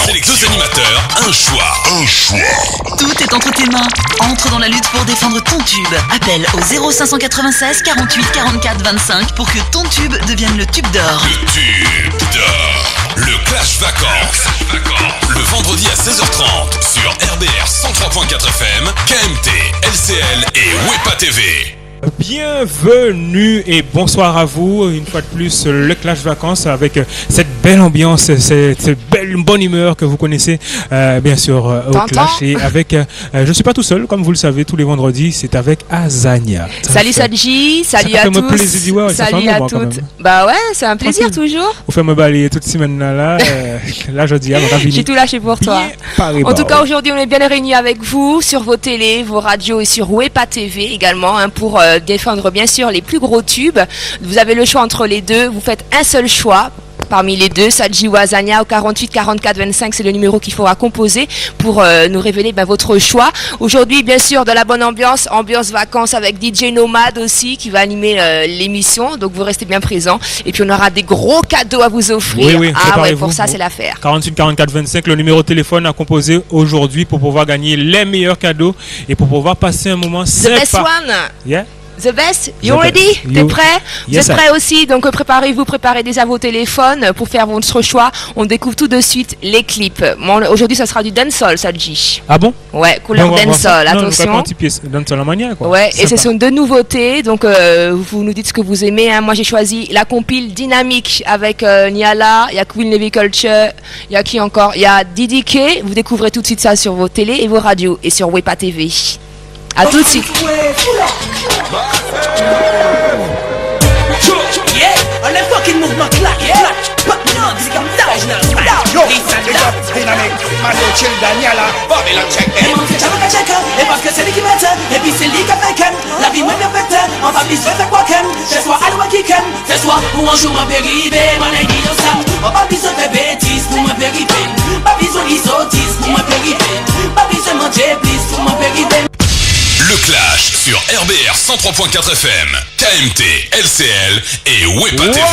Avec deux animateurs, un choix. Tout est entre tes mains. Entre dans la lutte pour défendre ton tube. Appelle au 0596 48 44 25 pour que ton tube devienne le tube d'or. Le tube d'or. Le Clash Vacances. Le vendredi à 16h30 sur RBR 103.4 FM, KMT, LCL et Wepa TV. Bienvenue et bonsoir à vous, une fois de plus le Clash Vacances avec cette belle ambiance, cette belle bonne humeur que vous connaissez bien sûr au Clash. Et avec, je suis pas tout seul comme vous le savez, tous les vendredis c'est avec Azania. Salut Sadji, salut à tous, salut à toutes. Bah ouais, c'est un plaisir toujours. Vous faites me balayer toute semaine là, je dis à j'ai tout lâché pour toi. En tout cas aujourd'hui on est bien réunis avec vous sur vos télés, vos radios et sur Wepa TV également pour défendre bien sûr les plus gros tubes. Vous avez le choix entre les deux, vous faites un seul choix parmi les deux, Sadji ou Azania au 48 44 25, c'est le numéro qu'il faudra composer pour nous révéler votre choix. Aujourd'hui bien sûr de la bonne ambiance vacances avec DJ Nomad aussi qui va animer l'émission, donc vous restez bien présents et puis on aura des gros cadeaux à vous offrir. Oui, pour ça c'est l'affaire. 48 44 25, le numéro de téléphone à composer aujourd'hui pour pouvoir gagner les meilleurs cadeaux et pour pouvoir passer un moment sympa. The best one. Yeah. The best, you ready? T'es prêt? Vous êtes prêts aussi, donc préparez-vous, préparez déjà vos téléphones pour faire votre choix. On découvre tout de suite les clips. Aujourd'hui, ça sera du dancehall, Sadji. Ah bon? Ouais, couleur dancehall, attention. Non, dancehall en manière, quoi. Ouais, et ce sont deux nouveautés, donc vous nous dites ce que vous aimez. Hein. Moi, j'ai choisi la compile Dynamique avec Niala, il y a Queen Levy Culture, il y a qui encore? Il y a DDK. Vous découvrez tout de suite ça sur vos télés et vos radios et sur Wepa TV. A tout de suite. Yeah, on les fucking mouvement clac, clac. But no, this is comme ça, yo, Dynamique, Mano, Chill, Daniela, Babylon, check it. Et parce que c'est lui qui m'aide, et puis c'est lui qui fait ken. La vie mène peut-être, on va plus faire quoi ken. C'est soit à qui ken, c'est soit pour un jour m'en périvé, mon aïe dit ça. On va plus faire bêtises pour m'en périvé. Pas besoin d'isotis pour m'en périvé. Pas besoin manger plus pour m'en périvé. Le Clash sur RBR 103.4 FM, KMT, LCL et Wepa TV.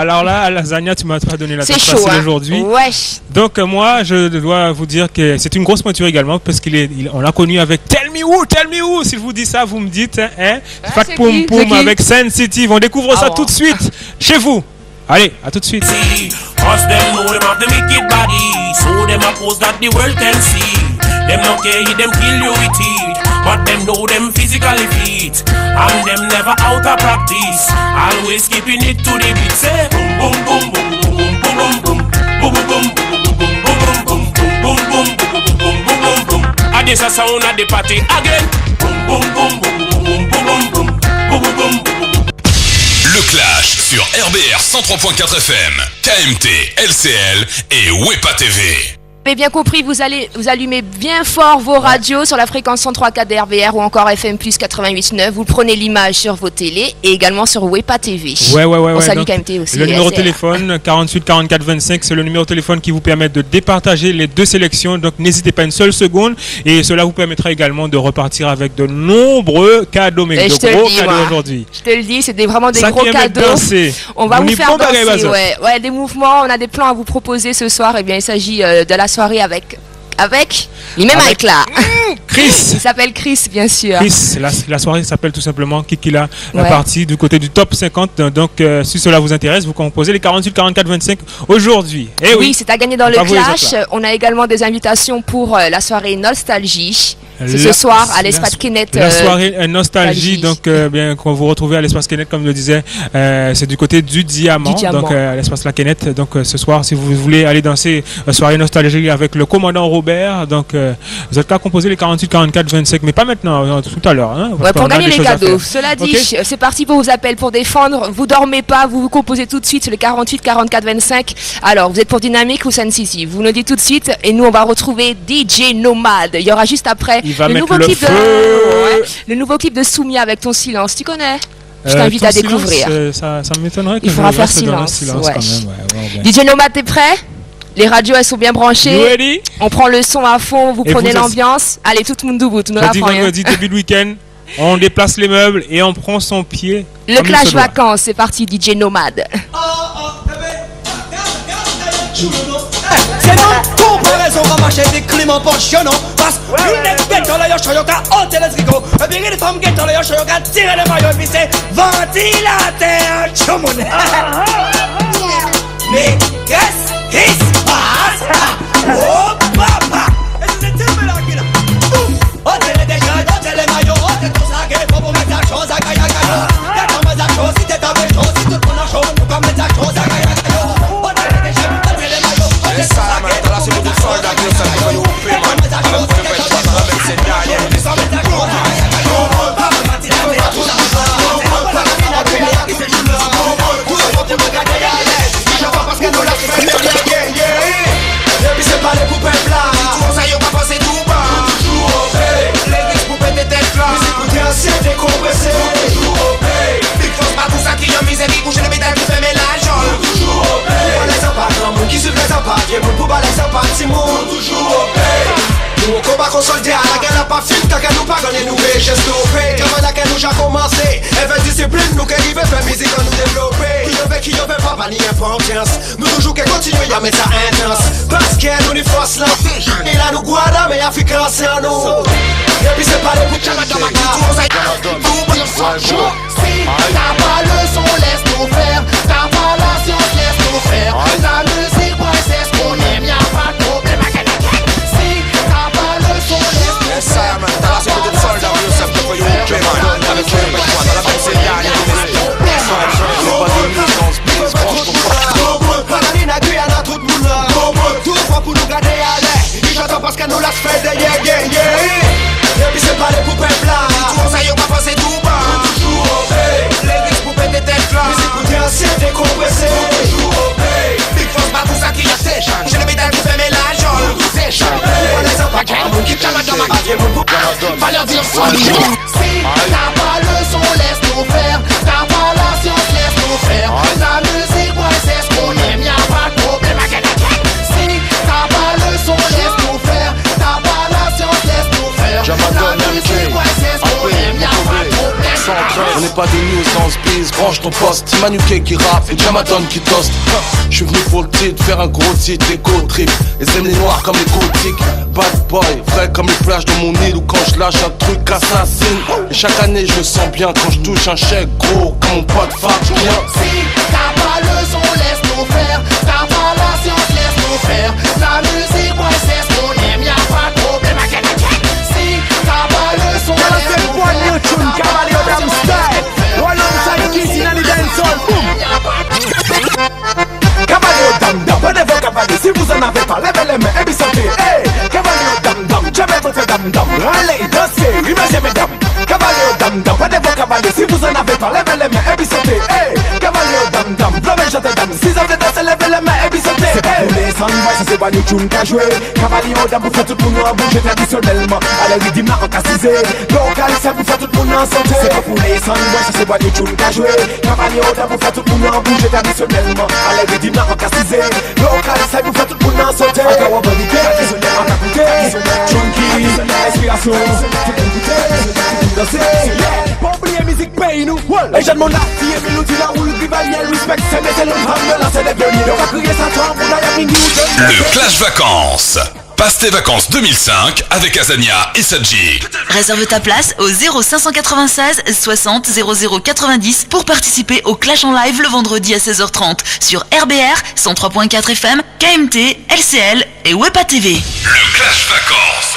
Alors là, Lasagna, tu m'as pas donné la tête facile aujourd'hui. Ouais. Donc moi, je dois vous dire que c'est une grosse pointure également parce on l'a connu avec Tell Me Who. Si je vous dis ça, vous me dites, Fat Poum Poum avec Sensitive. On découvre ça tout de suite chez vous. Allez, à tout de suite. Them no care, them kill you with it. But them know them physically fit. And them never out of practice. Always keeping it to the beat. Say boom boom boom boom boom boom boom boom boom boom boom boom boom boom boom boom boom. And this a sound at the party again. Boom boom boom boom boom boom boom boom boom boom. Le Clash sur RBR 103.4 FM, KMT, LCL et Wepa TV. Vous avez bien compris, vous allumez bien fort vos radios sur la fréquence 103.4 d'RBR ou encore FM plus 88.9. Vous prenez l'image sur vos télés et également sur Wepa TV. Ouais. On salue KMT aussi. Le numéro de téléphone 48 44 25, c'est le numéro de téléphone qui vous permet de départager les deux sélections. Donc n'hésitez pas une seule seconde et cela vous permettra également de repartir avec de nombreux cadeaux, mais de gros cadeaux aujourd'hui. Je te le dis, c'est vraiment des gros cadeaux. On va vous faire danser. Des mouvements, on a des plans à vous proposer ce soir. Et bien il s'agit de la soirée avec les mêmes mecs là. Chris. Il s'appelle Chris, bien sûr. Chris, la soirée s'appelle tout simplement Kikila, la partie du côté du top 50. Donc, si cela vous intéresse, vous composez les 48, 44, 25 aujourd'hui. Et oui, c'est à gagner dans le Clash. On a également des invitations pour la soirée Nostalgie. C'est ce soir à l'espace Kenneth. La soirée Nostalgie, donc bien qu'on vous retrouvez à l'espace Kenneth, comme je le disais, c'est du côté du Diamant. Donc à l'espace La Kenneth. Donc ce soir, si vous voulez aller danser soirée Nostalgie avec le commandant Robert, donc vous êtes qu'à composer les 48, 44, 25, mais pas maintenant, tout à l'heure. Pour gagner les cadeaux. Cela dit, c'est parti pour vos appels pour défendre. Vous dormez pas, vous composez tout de suite le 48, 44, 25. Alors, vous êtes pour Dynamique ou Sensitive? Vous nous dites tout de suite et nous on va retrouver DJ Nomad. Il y aura juste après le nouveau clip de Soumia avec Ton Silence. Tu connais? Je t'invite à découvrir. Ça m'étonnerait que il faudra faire silence. Quand même. DJ Nomad, t'es prêt? Les radios elles sont bien branchées. On prend le son à fond, vous prenez l'ambiance. Allez, tout le monde debout, tout le monde vendredi, début de week-end, on déplace les meubles et on prend son pied. Le Clash Vacances, c'est parti, DJ Nomad. C'est non comparaison va marcher des climats passionnants. Parce que les guettes dans la yoche, yoka, ôter les tricots. Et puis les femmes guettes dans la yoche, yoka, tirer les maillots. Et puis c'est ventilateur, chumone. Mais qu'est-ce qui se passe? Oh papa! Et c'est une telle blague là. Ôter les déchets, ôter les maillots, ôter tout ça qui est pour mettre la chose à gaïa gaïa. Y'a comme la chose, si t'es avec chose, si tout le monde a chaud, faut pas mettre la chose à gaïa gaïa. Ôter les déchets, ôter les maillots, ôter tout ça qui est pour mettre la chose à gaïa gaïa. Y'a comme la chose, si t'es avec chose, si tout le monde a chaud, faut pas mettre la chose à gaïa Et puis c'est pas les poupées plats. Tout ça, y'a pas passé tout bas. Toujours au pays. Les poupées des têtes là. Les écouteurs anciens décompressés. Toujours au pays. Big Force pas tout ça qui a misé. Qui bouge le métal qui fait mes lageons. Toujours au pays. On les a pas grand monde qui suit les impacts. Y'a mon pouba les impacts. Simon. Toujours au pays. Nous on combat qu'on soldat. La guerre n'a pas fini. Tant qu'elle nous pas gagné nous fait geste au pays. Comme la guerre nous j'ai commencé. Elle discipline nous qui arrive faire musique à nous développer. Qui y avait pas ni importance. Nous toujours qu'à continuer à mettre ça intense. Parce qu'il y a nous les forces là. Et là nous guada mais Africains c'est à nous. Et puis c'est pas les bouts de chamade dans ma carte. Si t'as pas le son laisse-nous faire. T'as pas la science laisse-nous faire. La musique princesse qu'on aime y'a pas de problème. Si t'as pas le son laisse-nous faire. T'as la science de soldat. Avec le dans la bête c'est dernier. Pour nous garder à l'air, ils chantent parce que nous la fait de yeah yeah yeah. Et puis c'est pas les poupées plats. Tout ça y'a pas passé tout bas. Toujours au pays. Les poupées des têtes là. Les écouteurs anciens décompressés. Toujours au pays. Big Force pas tout ça qui a séchant. J'ai le métal qui fait mes lageons. Tout séchant. On les a pas qu'à nous qui chamade dans ma gueule. Va leur dire ça. Si t'as pas le son laisse-nous faire. T'as pas la science laisse-nous faire. La musique princesse qu'on aime y'a pas de problème. T'as pas le son, laisse-nous faire. T'as pas la science, laisse-nous faire. La musique, ouais, c'est ce qu'on aime, y'a pas de problème. On n'est pas des nuisances, bis, branche ton poste. Timanuke qui rappe et Jamadon qui toast. J'suis venu pour le titre, faire un gros titre, les go-trip. Les aime les noirs comme les gothiques. Bad boy, vrai comme les plages de mon île. Ou quand je lâche un truc assassine. Et chaque année je me sens bien quand je touche un chèque gros. Comme mon pote Fab bien. Si t'as pas le son, laisse-nous faire. T'as pas la science, laisse-nous faire. La musique, ouais, c'est ce qu'on aime, y'a pas de problème. Si t'as pas le son, laisse-nous faire. Cavalier dam dam, whenever cavalier, si vous en avez pas, levez les mains et puis sortez. Hey, cavalier dam dam, jamais votre dam dam. Allez, dansez, rimez mesdames. Cavalier dam dam, whenever cavalier, si vous en avez pas, levez les mains et puis sortez. Hey, cavalier dam dam, v'là chante dam. Si vous avez dansé, levez les mains et puis sortez. C'est pas pour les sandboys, ça c'est pas nous tune qu'à jouer. Cavalier dam, pour faire tout le monde en bouger traditionnellement. Allez, rythme là, on cassisé. Local, ça pour faire tout le monde en santé. C'est pas pour les sandboys, ça c'est pas nous tune qu'à jouer. Cavalier dam, pour faire tout le monde en bouger traditionnellement. Allez, rythme là, on cassisé. Local, ça pour faire tout le monde en santé. Encore en bonité, en capoté. Chunky, inspiration. Tout écouter, tout danser. Pas oublier musique pays nous. Les jeunes mon artille, mélodie la roule, rivalier, respect, c'est le drame de la célébration. On va crier ça toi, on a y'a Le Clash Vacances. Passe tes vacances 2005 avec Azania et Sadji. Réserve ta place au 0596 60 00 90 pour participer au Clash en live le vendredi à 16h30 sur RBR 103.4 FM, KMT, LCL et Wepa TV. Le Clash Vacances.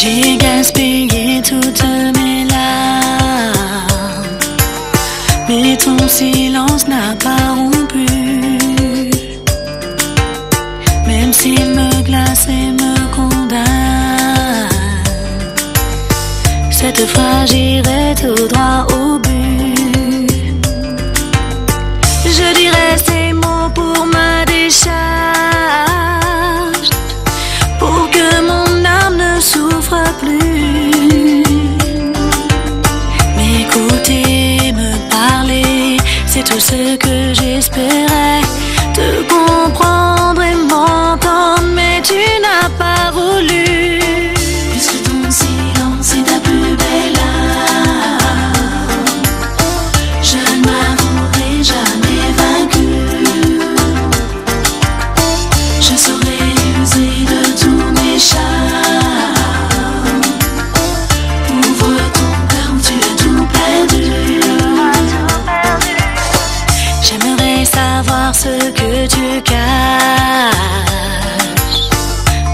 J'ai gaspillé toutes mes larmes, mais ton silence n'a pas rompu. Même s'il me glace et me condamne, cette fois j'irai tout droit au but. Je dirai ces mots pour ma décharge, pour que mon âme ne souffre plus. Mais tout ce que j'espérais, te comprendre et m'entendre, mais tu n'as pas voulu. Puisque ton silence est ta plus belle âme, je ne m'avouerai jamais vaincue. Je saurai user de tous mes charmes. Ouvre ton cœur où tu as tout perdu. J'aimerais savoir ce que tu caches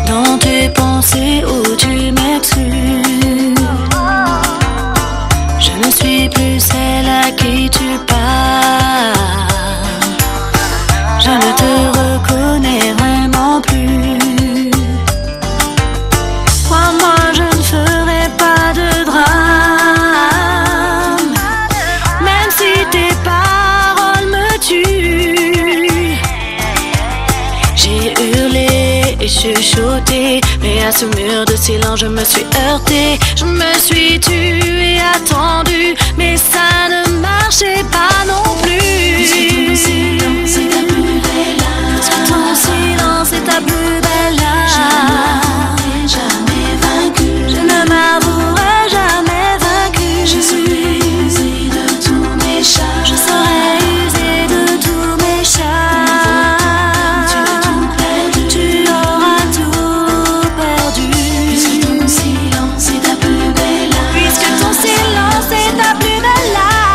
dans tes pensées où tu m'exclus. Je ne suis plus celle à qui tu parles. Je ne te reconnais vraiment plus. Crois-moi, je ne ferai pas de drame, même si tes paroles me tuent. J'ai hurlé et chuchoté, mais à ce mur de silence je me suis heurtée. Je me suis tuée, attendue, mais ça ne marchait pas non plus. Puisque ton silence est ta plus belle âme, puisque ton silence est ta plus belle âme, je ne m'avouerai jamais vaincue. Je ne m'avouerai jamais vaincue. Je saurai user de tous mes charmes. Je saurai user de tous mes charmes. Tu auras tout perdu. Puisque ton silence est ta plus belle âme, puisque ton silence est ta plus belle âme,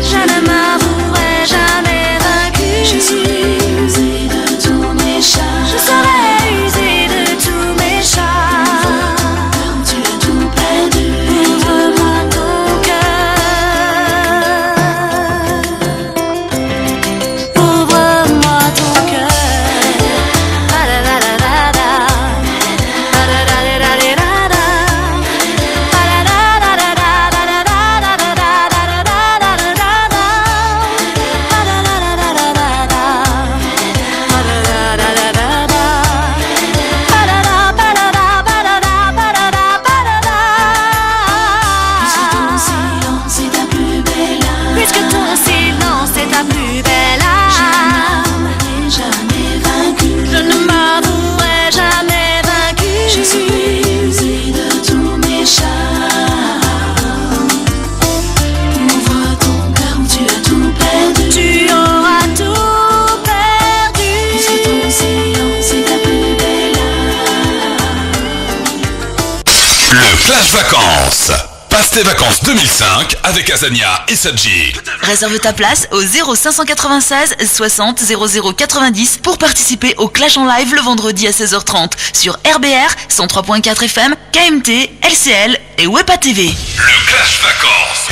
je ne m'avouerai jamais vaincue. Je saurai user de tous mes charmes. Je saurai user de tous mes charmes. Tu as tout perdu. Ouvre-moi ton cœur. Ouvre-moi ton cœur. Puisque ton silence est ta plus belle âme, je ne m'avouerai jamais vaincue. Je saurai user de tous mes charmes. Ouvre ton cœur où tu as tout perdu. Tu auras tout perdu. Puisque ton silence est ta plus belle âme. Le Clash Vacances. Passe tes vacances 2005 avec Azania et Sadji. Réserve ta place au 0596 60 00 90 pour participer au Clash en live le vendredi à 16h30 sur RBR 103.4 FM, KMT, LCL et Wepa TV. Le Clash Vacances.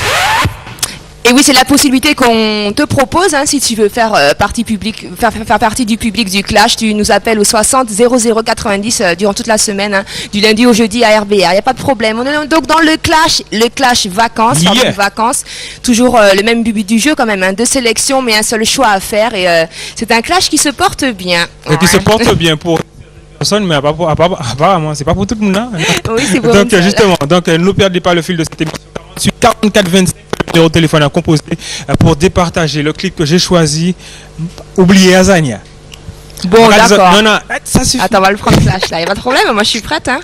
Et oui, c'est la possibilité qu'on te propose, hein, si tu veux faire partie du public du Clash. Tu nous appelles au 60 00 90 durant toute la semaine, hein, du lundi au jeudi à RBR. Il n'y a pas de problème. On est donc dans le Clash vacances, Yeah. vacances. Toujours le même but du jeu quand même, hein, 2 sélections mais un seul choix à faire. Et c'est un Clash qui se porte bien. Et qui se porte bien pour personne, mais apparemment, c'est pas pour tout le monde. Hein. Oui, c'est pour donc, justement, ne perdez pas le fil de cette émission. Sur 44 25 numéro de téléphone à composer pour départager le clip que j'ai choisi. Oubliez Azania. Bon, d'accord. Non, ça suffit. Attends, on va le prendre Clash là. Il n'y a pas de problème, moi je suis prête. Hein.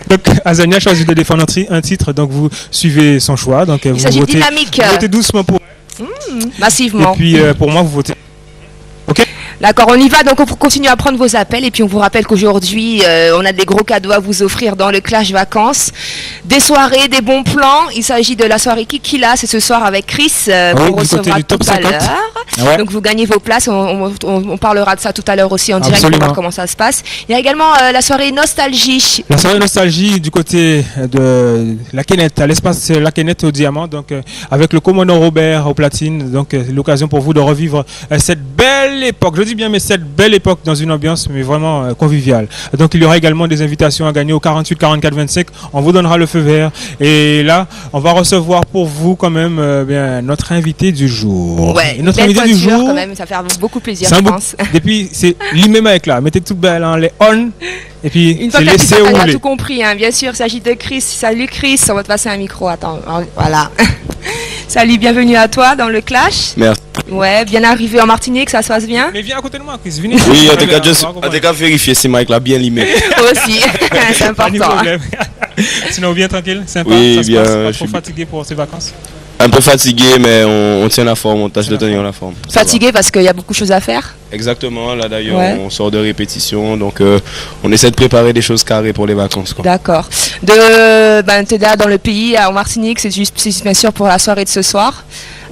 Donc, Azania choisit de défendre un titre, donc vous suivez son choix. Donc, vous votez doucement pour massivement. Et puis, pour moi, vous votez. Ok. D'accord, on y va, donc on continue à prendre vos appels et puis on vous rappelle qu'aujourd'hui on a des gros cadeaux à vous offrir dans le Clash Vacances, des soirées, des bons plans. Il s'agit de la soirée Kikila, c'est ce soir avec Chris qu'on recevra tout à l'heure. Donc vous gagnez vos places, on parlera de ça tout à l'heure aussi en direct pour voir comment ça se passe. Il y a également la soirée Nostalgie. La soirée Nostalgie du côté de la Kenneth, à l'espace la Kenneth au Diamant, donc avec le commandant Robert au platine, donc l'occasion pour vous de revivre cette belle époque. Je dis bien, mais cette belle époque dans une ambiance mais vraiment conviviale. Donc il y aura également des invitations à gagner au 48 44 25. On vous donnera le feu vert et là on va recevoir pour vous quand même bien notre invité du jour. Ouais, notre invité du jour quand même, ça fait beaucoup plaisir, je pense. Depuis c'est lui-même avec là, mettez tout belle en les on et puis une fois que tu as tout compris, hein, bien sûr, il s'agit de Chris. Salut Chris, on va te passer un micro. Attends, voilà. Salut, bienvenue à toi dans le Clash. Merci. Ouais, bien arrivé en Martinique, ça se passe bien. Mais viens à côté de moi, Chris. Oui, en tout cas, vérifier si Mike l'a bien limé. Aussi, c'est important. Sinon, bien tranquille, sympa. Oui, ça se bien. passe, pas trop fatigué pour ces vacances. Un peu fatigué, mais on tient la forme, on tâche de tenir la forme. Fatigué parce qu'il y a beaucoup de choses à faire. Exactement, là d'ailleurs on sort de répétition, donc on essaie de préparer des choses carrées pour les vacances. D'accord. T'es là dans le pays, en Martinique, c'est bien sûr pour la soirée de ce soir.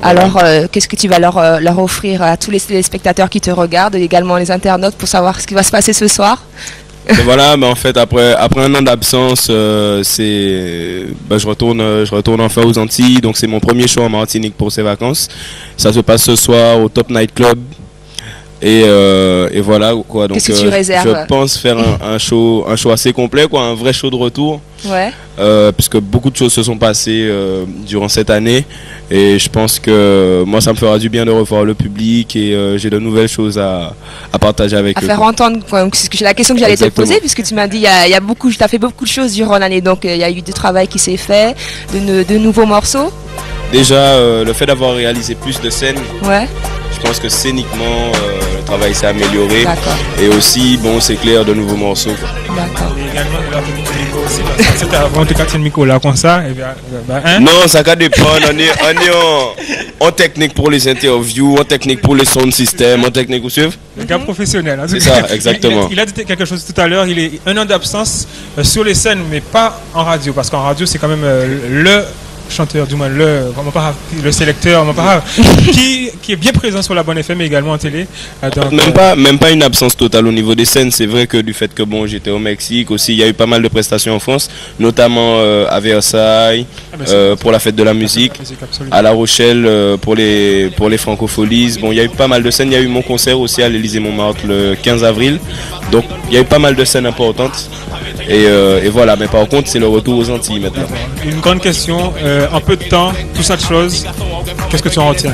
Voilà. Alors, qu'est-ce que tu vas leur offrir à tous les téléspectateurs qui te regardent, et également les internautes, pour savoir ce qui va se passer ce soir? Et voilà, mais en fait après un an d'absence, je retourne enfin aux Antilles, donc c'est mon premier show en Martinique pour ces vacances. Ça se passe ce soir au Top Night Club. Et voilà quoi. Donc qu'est-ce que tu réserves? Je pense faire un show assez complet, quoi, un vrai show de retour. Ouais. Puisque beaucoup de choses se sont passées durant cette année, et je pense que moi ça me fera du bien de revoir le public, et j'ai de nouvelles choses à partager avec eux. À faire entendre, c'est la question que j'allais te poser, puisque tu m'as dit tu as fait beaucoup de choses durant l'année, donc il y a eu du travail qui s'est fait, de nouveaux morceaux. Déjà le fait d'avoir réalisé plus de scènes. Ouais. Je pense que scéniquement, le travail s'est amélioré. D'accord. Et aussi, bon, c'est clair, de nouveaux morceaux. D'accord. Et également, c'était avant de casser le micro là, comme ça. Et bien, non, ça dépend. On est en technique pour les interviews, en technique pour les sound systems, en technique où suivre. Le gars professionnel. Hein, c'est ça, exactement. Il a dit quelque chose tout à l'heure. Il est un an d'absence sur les scènes, mais pas en radio. Parce qu'en radio, c'est quand même le chanteur, du moins le sélecteur, qui est bien présent sur la Bonne FM, mais également en télé. Donc, même pas une absence totale au niveau des scènes. C'est vrai que du fait que j'étais au Mexique aussi, il y a eu pas mal de prestations en France, notamment à Versailles pour la fête de la musique, à La Rochelle pour les Francopholies. Bon, il y a eu pas mal de scènes. Il y a eu mon concert aussi à l'Élysée-Montmartre le 15 avril. Donc il y a eu pas mal de scènes importantes. Et voilà, mais par contre c'est le retour aux Antilles maintenant. Une grande question, en peu de temps, tout ça de choses, qu'est-ce que tu en retiens?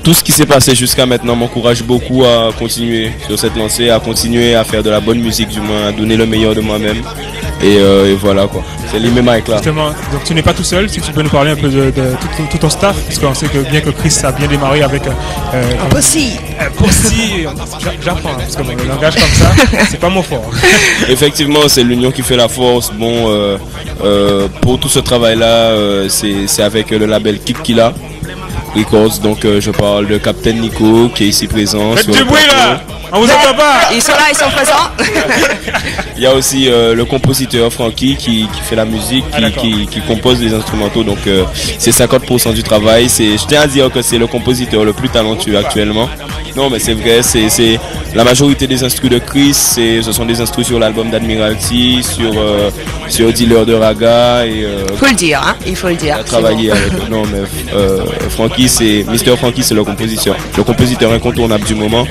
Tout ce qui s'est passé jusqu'à maintenant m'encourage beaucoup à continuer sur cette lancée, à continuer à faire de la bonne musique, du moins à donner le meilleur de moi-même. Et voilà quoi, c'est les mêmes avec là. Justement, donc tu n'es pas tout seul, si tu peux nous parler un peu de tout ton staff, parce qu'on sait que bien que Chris a bien démarré avec Possi, j'apprends, parce que le langage comme ça, c'est pas mon fort. Effectivement, c'est l'union qui fait la force. Bon, pour tout ce travail-là, c'est avec le label Kikila Records, donc je parle de Captain Nico qui est ici présent. Faites du bruit là! On vous entend pas! Ils sont là, ils sont présents. Il y a aussi le compositeur Francky qui fait la musique, qui compose les instrumentaux, donc c'est 50% du travail. Je tiens à dire que c'est le compositeur le plus talentueux actuellement. Non mais c'est vrai, c'est la majorité des instrus de Chris, ce sont des instrus sur l'album d'Admiralty, sur Dealer de Raga. Faut le dire, hein, il faut le dire. Il a travaillé avec non mais Mr. Francky c'est le compositeur incontournable du moment.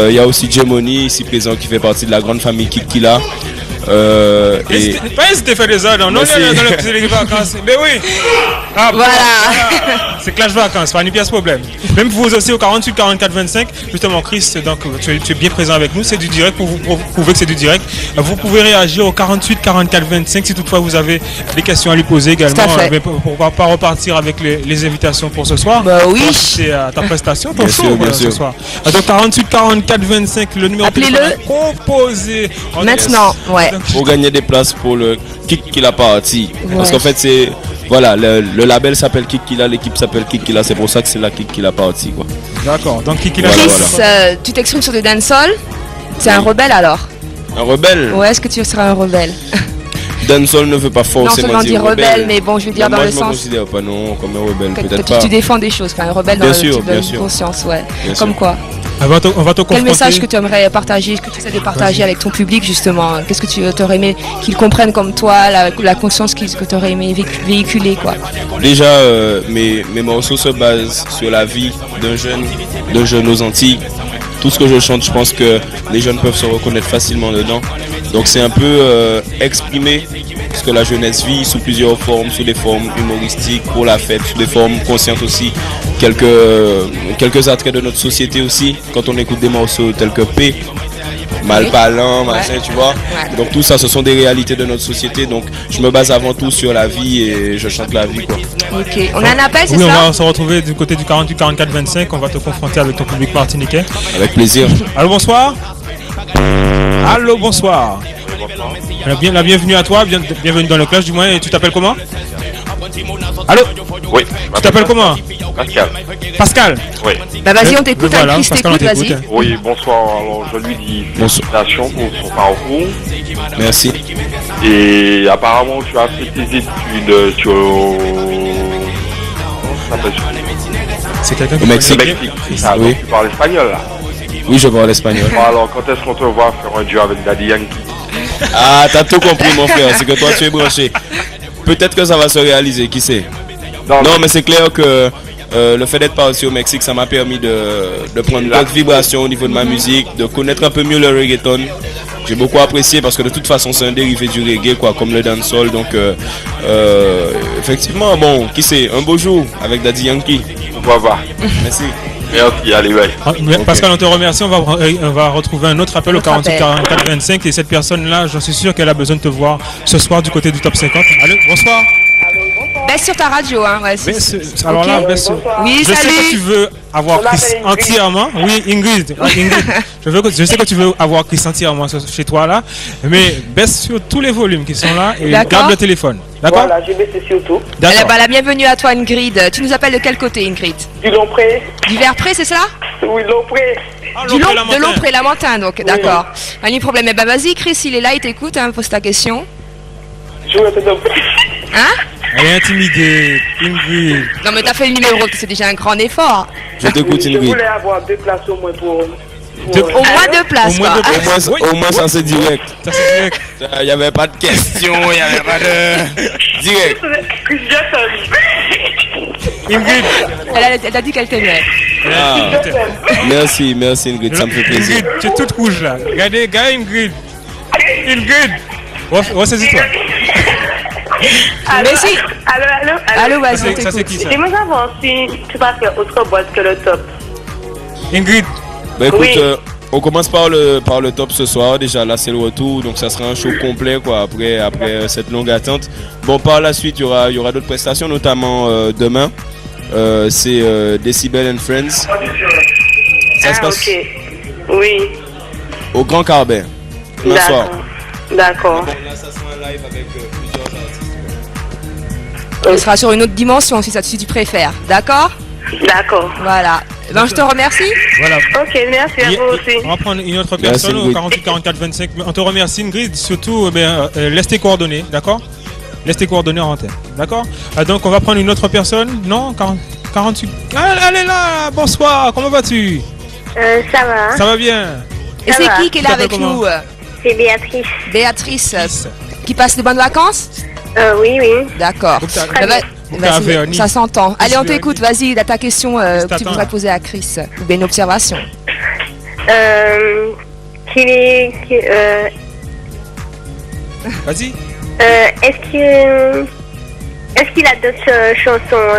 Il y a aussi Jemoni ici présent qui fait partie de la grande famille Kikila. Pas hésiter à faire des ordres, non, c'est les vacances. Mais oui! Voilà. C'est Clash Vacances, pas une pièce problème. Même vous aussi au 48 44 25, justement Chris, donc tu es bien présent avec nous, c'est du direct pour vous prouver que c'est du direct. Vous pouvez réagir au 48 44 25 si toutefois vous avez des questions à lui poser également. Pour pas repartir avec les invitations pour ce soir. Bah oui. C'est à ta prestation, ton show bien ce sûr. soir. Donc 48 44 25, le numéro appelez-le composé maintenant, ouais. Pour gagner des places pour le Kikila Party. Ouais. Parce qu'en fait c'est voilà, le label s'appelle Kikila, l'équipe s'appelle Kikila, c'est pour ça que c'est la Kikila Party quoi. D'accord, donc Kikila. Chris, tu t'exprimes sur le dancehall. C'est un rebelle alors? Un rebelle? Ouais, est-ce que tu seras un rebelle? Dancehall ne veut pas forcément dire rebelle, mais bon, je veux dire dans le sens. Moi, je me considère pas non comme un rebelle, peut-être pas. Tu défends des choses, un rebelle dans le conscience, ouais. Comme quoi? On va te confronter. Quel message que tu aimerais partager, que tu essaies de partager avec ton public justement? Qu'est-ce que tu aurais aimé qu'ils comprennent comme toi, la conscience que tu aurais aimé véhiculer quoi? Déjà, mes morceaux se basent sur la vie d'un jeune aux Antilles. Tout ce que je chante, je pense que les jeunes peuvent se reconnaître facilement dedans. Donc c'est un peu exprimer ce que la jeunesse vit sous plusieurs formes, sous des formes humoristiques, pour la fête, sous des formes conscientes aussi. Quelques attraits de notre société aussi, quand on écoute des morceaux tels que P, mal parlant, machin, tu vois. Donc tout ça, ce sont des réalités de notre société. Donc je me base avant tout sur la vie et je chante la vie, quoi. Ok, on a un appel, c'est ça? Oui, on va se retrouver du côté du 48 44 25. On va te confronter avec ton public martiniquais. Avec plaisir. Allô, bonsoir. Allô, bonsoir. La bienvenue à toi, bienvenue dans le clash du moins. Et tu t'appelles comment? Allô? Oui. Tu t'appelles comment? Pascal. Pascal? Oui. Bah vas-y, on t'écoute, voilà, Chris t'écoute, vas-y. Oui, bonsoir. Alors je lui dis félicitations pour son parcours. Merci. Et apparemment tu as fait tes études sur... C'est quelqu'un au Mexique. Ah, oui. Tu parles espagnol là? Oui, je parle espagnol. Bon, alors quand est-ce qu'on te voit faire un duo avec Daddy Yankee? Ah, t'as tout compris mon frère, c'est que toi tu es branché. Peut-être que ça va se réaliser, qui sait. Non, mais c'est clair que le fait d'être parti au Mexique, ça m'a permis de prendre d'autres vibrations au niveau de ma musique, de connaître un peu mieux le reggaeton. J'ai beaucoup apprécié parce que de toute façon c'est un dérivé du reggae, quoi, comme le dancehall. Donc effectivement, bon, qui sait, un beau jour avec Daddy Yankee. Pourquoi pas. Merci. Merci, allez, bye. Pascal, on te remercie. On va retrouver un autre appel au 48 44 25. Et cette personne-là, j'en suis sûr qu'elle a besoin de te voir ce soir du côté du top 50. Allô, bonsoir. Baisse sur ta radio, hein. Ouais, alors là, baisse. Oui, je sais que tu veux avoir Chris entièrement. Oui, Ingrid. Je sais que tu veux avoir Chris entièrement chez toi là. Mais baisse sur tous les volumes qui sont là et garde le téléphone. D'accord? Voilà, j'ai baissé sur tout. La bienvenue à toi, Ingrid. Tu nous appelles de quel côté, Ingrid? Du Lompré. Du Verpré, c'est ça? Oui, Lompré. De Lompré, Lamentin, donc, oui. D'accord. Pas de problème. Eh ben, vas-y, Chris, il est là, il t'écoute, hein, pose ta question. Je vais te donner. Hein? Elle est intimidée, Ingrid. Non, mais t'as fait le numéro, c'est déjà un grand effort. Je t'écoute, Ingrid. Je voulais avoir 2 places au moins pour... Au moins 2 places, au moins ça c'est direct. Il n'y avait pas de question, il n'y avait pas de... Direct. Ingrid. Elle a dit qu'elle t'aimait. Merci Ingrid, ça me fait plaisir. Ingrid, tu es toute rouge là. Regardez, Ingrid. Ingrid. Ressaisis-toi. Merci. Allô, vas-y, ça c'est qui ça? Dis-moi savoir si tu vas faire autre boîte que le top. Ingrid. Bah écoute, on commence par le top ce soir. Déjà là c'est le retour, donc ça sera un show complet quoi après cette longue attente. Bon, par la suite il y aura d'autres prestations, notamment demain. C'est Decibel and Friends. Ça se passe au Grand Carbet. Demain soir. D'accord. Bon, là ça sera un live avec plusieurs artistes. On sera sur une autre dimension si tu préfères. D'accord? D'accord. Voilà. Ben, je te remercie. Voilà. Ok, merci à vous aussi. On va prendre une autre personne au 48 44 25. On te remercie, Ingrid. Surtout, laisse tes coordonnées, d'accord? Laisse tes coordonnées en antenne, d'accord? Donc, on va prendre une autre personne. Non, 48. Elle est là. Bonsoir. Comment vas-tu? Ça va. Ça va bien. Et c'est qui est là avec nous? C'est Béatrice. Béatrice. Qui passe de bonnes vacances? Oui. D'accord. Ça s'entend. Allez, on t'écoute. Vas-y, ta question que tu voudrais poser à Chris. Ou bien une observation. Vas-y. Est-ce qu'il a d'autres chansons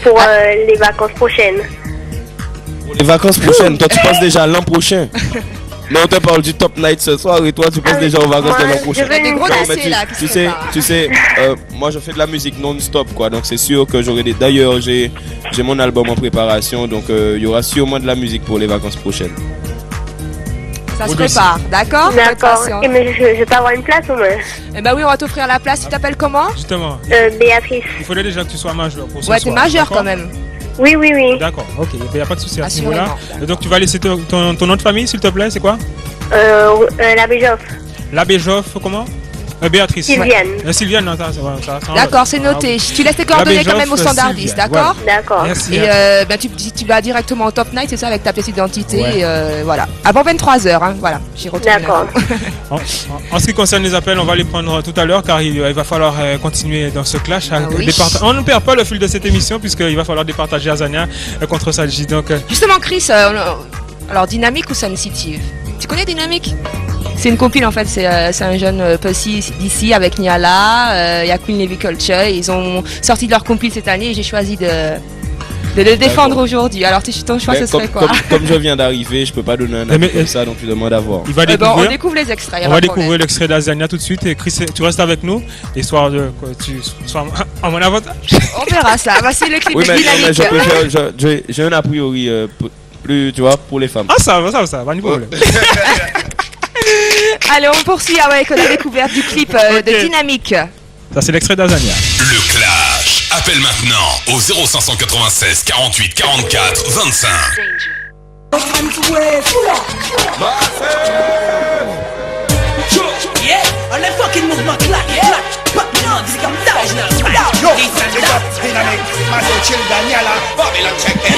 pour les vacances prochaines? Pour les vacances prochaines, toi tu passes déjà l'an prochain. Mais on te parle du Top Night ce soir et toi tu passes déjà aux vacances de l'an prochain. Tu sais, moi je fais de la musique non-stop quoi, donc c'est sûr que j'aurai D'ailleurs j'ai mon album en préparation, donc il y aura sûrement de la musique pour les vacances prochaines. Ça se prépare, d'accord? D'accord. Mais je peux avoir une place au moins? Eh ben oui, on va t'offrir la place. Tu t'appelles comment? Justement. Béatrice. Il faudrait déjà que tu sois majeur pour ce soir. Ouais, t'es majeur quand même. Oui. D'accord, ok, il n'y a pas de souci à ce niveau-là. Donc tu vas laisser ton nom de famille s'il te plaît, c'est quoi? L'abbé Joff. L'abbé Joff, comment? Béatrice. Sylviane. Sylviane, non, ça d'accord, c'est noté. Tu laisses tes coordonnées quand même au standardiste, d'accord? D'accord. Et tu vas directement au Top Night, c'est ça, avec ta pièce d'identité. Voilà. Avant 23h, hein, voilà. J'ai retenu. D'accord. En ce qui concerne les appels, on va les prendre tout à l'heure car il va falloir continuer dans ce clash. On ne perd pas le fil de cette émission puisqu'il va falloir départager Azania contre Salji. Donc, justement, Chris, alors Dynamique ou Sensitive? Tu connais Dynamique? C'est une compile en fait, c'est un jeune posse d'ici avec Niala, il y a Queen Levy Culture, ils ont sorti de leur compile cette année et j'ai choisi de de le défendre aujourd'hui. Alors, ton choix, ce serait quoi? Comme je viens d'arriver, je peux pas donner un avis comme ça, donc je demande à voir. On découvre les extraits. On va découvrir l'extrait d'Azania tout de suite. Et Chris, tu restes avec nous, histoire de tu sois à mon avantage. On verra ça. Voici le clip dynamique. J'ai un a priori plus, tu vois, pour les femmes. Ah, ça va, pas de problème. Allez, on poursuit avec la découverte du clip de Dynamique. Ça, c'est l'extrait d'Azania. Le Clash. Appelle maintenant au 0596 48 44 25. Yeah, on est fucking mouvement claque, pas non, dis comme ça, je n'ai pas. Yo, Dynamique, Maso Chill Daniela, Babylon check it.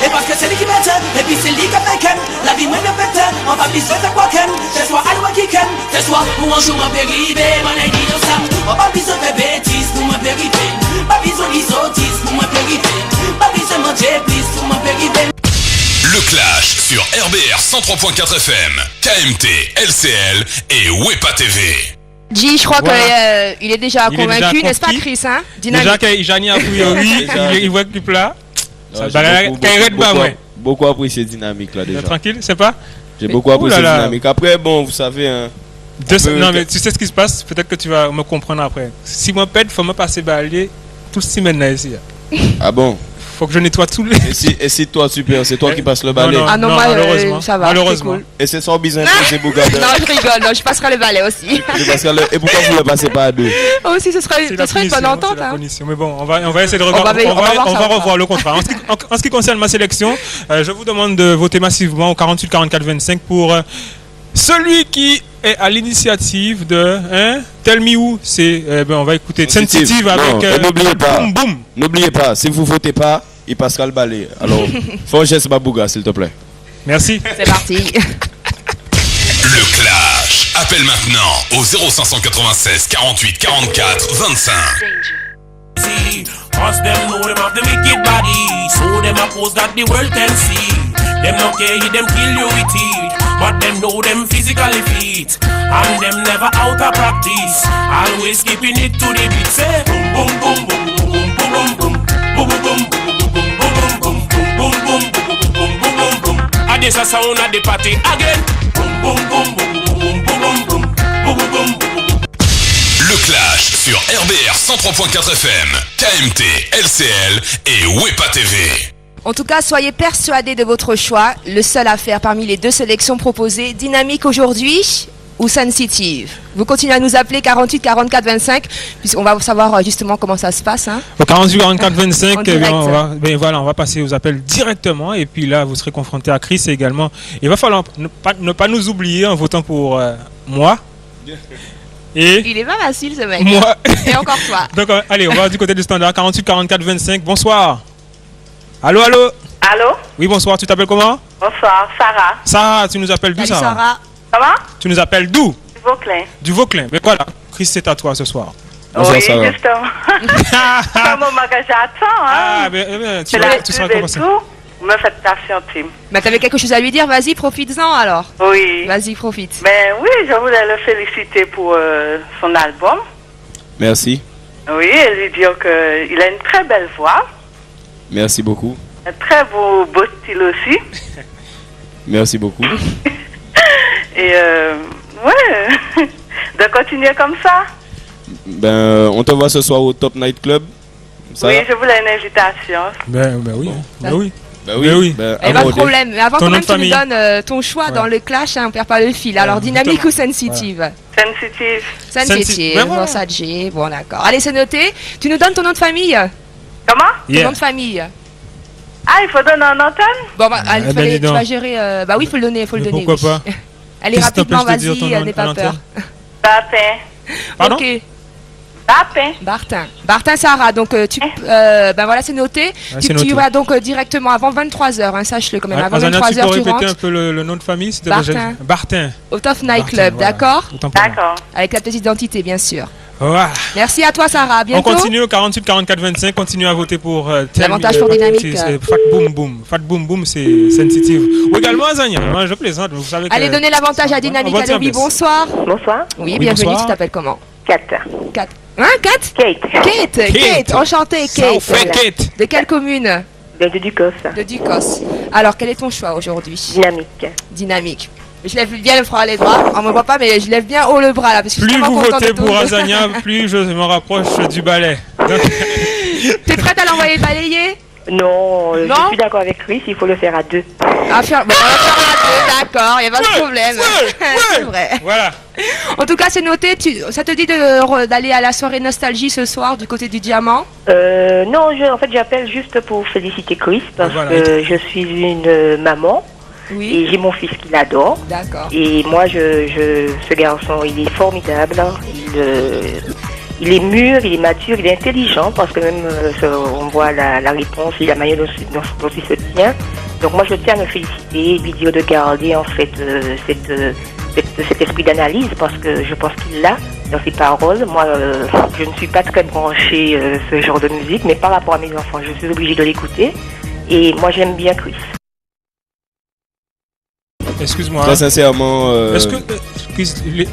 Et parce que c'est lui qui m'aide, et puis c'est lui qui fait qu'elle. La vie mène pète, on va pisser de quoi qu'elle. C'est soit à qui qu'elle, c'est soit pour un jour m'en périvé, mon aïe de ça. On va pisser de bêtises pour m'en périvé. Pas besoin d'isotis pour m'en périvé. Pas besoin de manger plus pour m'en périvé. Le Clash sur RBR 103.4 FM, KMT, LCL et Wepa TV. G, je crois qu'il est déjà convaincu, n'est-ce pas, Chris, hein? Déjà qu'il a priori, il voit que là. Beaucoup apprécié Dynamique là déjà. Tranquille, c'est pas? J'ai beaucoup apprécié Dynamique. Après, bon, vous savez. Non, mais tu sais ce qui se passe? Peut-être que tu vas me comprendre après. Si moi pète, il faut me passer balayer tout le semaine là ici. Ah bon? Faut que je nettoie tout le. Et si toi, super, c'est toi qui passes le balai. Non, malheureusement. Ça va. Malheureusement. Et c'est sans bizarre, c'est Bouga. Non, je rigole, non, je passerai le balai aussi. Et pourquoi vous ne le passez pas à deux? Aussi, ce serait une bonne entente. Mais bon, on va essayer de revoir. On va revoir le contrat. En ce qui concerne ma sélection, je vous demande de voter massivement au 48 44 25 pour celui qui est à l'initiative de Tell Me Who. On va écouter Sensitive avec Boom Boom. N'oubliez pas, si vous votez pas, il passera le balai. Alors, fais un geste Babouga, s'il te plaît. Merci. C'est parti. Le Clash. Appelle maintenant au 0596 48 44 25. Cause them know them have the wicked body, so them a pose that the world can see. Them no care them kill you with it, but them know them physically fit, and them never out of practice, always keeping it to the beat. Say boom boom boom boom boom boom boom boom boom boom boom boom boom boom boom boom. And this a sound at the party again. Boom boom boom boom boom boom boom boom boom boom. Le Clash sur RBR 103.4 FM, KMT, LCL et Wepa TV. En tout cas, soyez persuadés de votre choix. Le seul à faire parmi les deux sélections proposées, Dynamique aujourd'hui ou Sensitive. Vous continuez à nous appeler 48 44 25, puisqu'on va savoir justement comment ça se passe. Au 48 44 25, on va passer aux appels directement. Et puis là, vous serez confronté à Chris également. Il va falloir ne pas nous oublier en votant pour moi. Et il est pas facile ce mec. Moi. Et encore toi. Donc allez, on va du côté du standard 48 44 25. Bonsoir. Allô. Allô. Oui, bonsoir. Tu t'appelles comment? Bonsoir, Sarah. Sarah, tu nous appelles d'où, Sarah? Comment? Tu nous appelles d'où? Du Vauclin. Du Vauclin. Mais voilà, Chris, c'est à toi ce soir. Bonsoir, oui, Sarah. Justement. C'est un moment que j'attends. Ah, tu seras commencé. Vous me faites patienter. Mais t'avais quelque chose à lui dire, vas-y, profites-en alors. Oui. Vas-y, profite. Ben oui, je voulais le féliciter pour son album. Merci. Oui, et lui dire qu'il a une très belle voix. Merci beaucoup. Un très beau style aussi. Merci beaucoup. Et ouais, de continuer comme ça. Ben, on te voit ce soir au Top Night Club. Ça oui, je voulais une invitation. Ben oui. Ben oui. Pas de problème. Mais avant, quand même, tu nous donnes ton choix dans le clash, on perd pas le fil. Alors, Dynamique ou Sensitive? Sensitive. Bon, ça, G. Bon, d'accord. Allez, c'est noté. Tu nous donnes ton nom de famille? Comment? Ton nom de famille. Ah, il faut donner un antenne? Bon, tu vas gérer. Bah oui, il faut le donner. Pourquoi pas? Allez, rapidement, vas-y, n'aie pas peur. Pardon? Ok. Bartin Sarah, donc ben voilà, c'est noté. Tu vas donc directement avant 23h, sache-le quand même. Avant 23h, tu rentres. Répéter un peu le nom de famille? Bartin. Au Top Night Club, d'accord? D'accord. Avec la petite identité, bien sûr. Voilà. Merci à toi, Sarah. À bientôt. On continue au 48 44 25. Continue à voter pour l'avantage pour Dynamique. Fat Boom Boom, c'est Sensitive. Ou également Azania. Je plaisante. Vous savez que... Allez, donner l'avantage à Dynamique. Allô, oui, bonsoir. Bonsoir. Oui, bienvenue. Tu t'appelles comment? Kat. Hein, Kate, enchantée, Kate. Kate. De quelle commune? De Ducos. De Ducos. Alors, quel est ton choix aujourd'hui? Dynamique. Je lève bien le bras, les bras. On me voit pas, mais je lève bien haut le bras là. Parce que plus vous votez pour Azania, plus je me rapproche du balai. T'es prête à l'envoyer balayer? Non, je suis d'accord avec Chris, il faut le faire à 2. On va le faire à 2, d'accord, il n'y a pas de problème. C'est vrai. Voilà. En tout cas, c'est noté. Ça te dit d'aller à la soirée nostalgie ce soir du côté du Diamant? Non, en fait, j'appelle juste pour féliciter Chris parce que je suis une maman. Oui. Et j'ai mon fils qui l'adore. D'accord. Et moi, ce garçon, il est formidable. Il est mûr, il est mature, il est intelligent parce que même on voit la réponse et la manière dont il se tient. Donc moi, je tiens à me féliciter et lui dire de garder en fait cet esprit d'analyse parce que je pense qu'il l'a dans ses paroles. Moi, je ne suis pas très branchée ce genre de musique, mais par rapport à mes enfants, je suis obligée de l'écouter. Et moi, j'aime bien Chris. Excuse-moi. Très sincèrement. Est-ce que,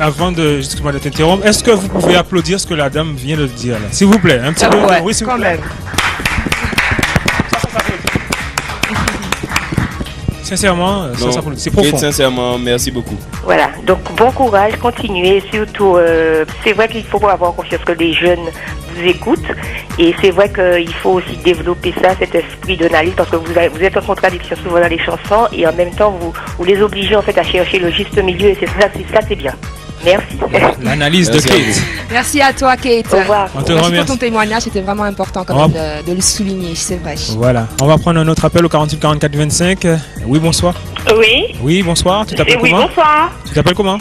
avant de t'interrompre, est-ce que vous pouvez applaudir ce que la dame vient de dire là? S'il vous plaît, un petit peu. Ouais, oui, s'il vous plaît. Même. Sincèrement, c'est profond. Sincèrement, merci beaucoup. Voilà, donc bon courage, continuez. Surtout, c'est vrai qu'il faut avoir confiance que les jeunes vous écoutent. Et c'est vrai qu'il faut aussi développer ça, cet esprit d'analyse, parce que vous êtes en contradiction souvent dans les chansons et en même temps, vous les obligez en fait à chercher le juste milieu. Et ça, c'est bien. Merci. L'analyse de Kate. Merci à toi, Kate. Au revoir. Merci pour ton témoignage, c'était vraiment important quand même de le souligner, c'est vrai. Voilà, on va prendre un autre appel au 48 44 25. Oui, bonsoir. Oui. Oui, bonsoir. Tu t'appelles comment? Oui, bonsoir. Tu t'appelles comment?